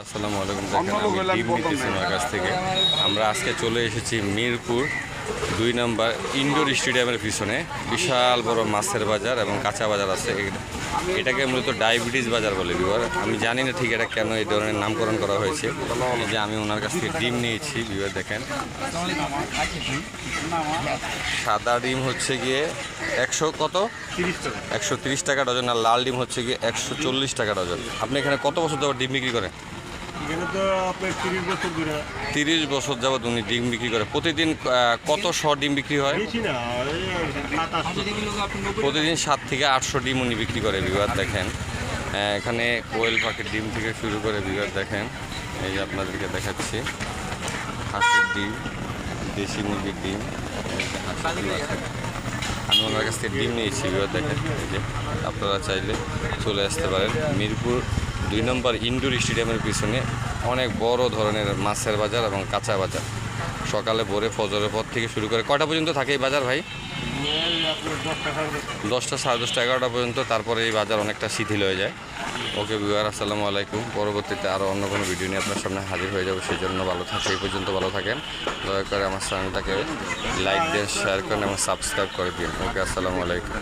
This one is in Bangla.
আসসালামু আলাইকুম। দেখেন আমি ডিম নিতেছি ওনার কাছ থেকে। আমরা আজকে চলে এসেছি মিরপুর 2 নম্বর ইনডোর স্টেডিয়ামের পিছনে। বিশাল বড় মাছের বাজার এবং কাঁচা বাজার আছে। এটাকে মূলত ডায়াবেটিস বাজার বলে বিবার। আমি জানি না ঠিক এটা কেন এই ধরনের নামকরণ করা হয়েছে। এই যে আমি ওনার কাছ থেকে ডিম নিয়েছি বিবার, দেখেন সাদা ডিম হচ্ছে গিয়ে 130 টাকা ডজন, আর লাল ডিম হচ্ছে গিয়ে 140 টাকা ডজন। আপনি এখানে কত বছর যাবত ডিম বিক্রি করেন? 30 বছর যাবত উনি ডিম বিক্রি করে। প্রতিদিন কত ডিম বিক্রি হয়? প্রতিদিন 7 থেকে 800 ডিম উনি বিক্রি করে বিবার। দেখেন এখানে কোয়েল পাখির ডিম থেকে শুরু করে বিবার, দেখেন এই যে আপনাদেরকে দেখাচ্ছি হাঁসের ডিম, দেশি মুরগির ডিম। আমি ওনার কাছ থেকে ডিম নিয়েছি বিবার, দেখেন এই যে আপনারা চাইলে চলে আসতে পারেন। মিরপুর 2 নম্বর ইনডোর স্টেডিয়ামের পিছনে অনেক বড় ধরনের মাছের বাজার এবং কাঁচা বাজার। সকালে ভোরে ফজরের পর থেকে শুরু করে কয়টা পর্যন্ত থাকে এই বাজার ভাই? 10টা, 10:30, 11টা পর্যন্ত। তারপরে এই বাজার অনেকটা শিথিল হয়ে যায়। ওকে ভিউয়ার, আসসালামু আলাইকুম। পরবর্তীতে আরও অন্য কোনো ভিডিও নিয়ে আপনার সামনে হাজির হয়ে যাবো। সেই জন্য সেই পর্যন্ত ভালো থাকেন। দয়া করে আমার চ্যানেলটাকে লাইক দেন, শেয়ার করেন এবং সাবস্ক্রাইব করে দিন। ওকে, আসসালামু আলাইকুম।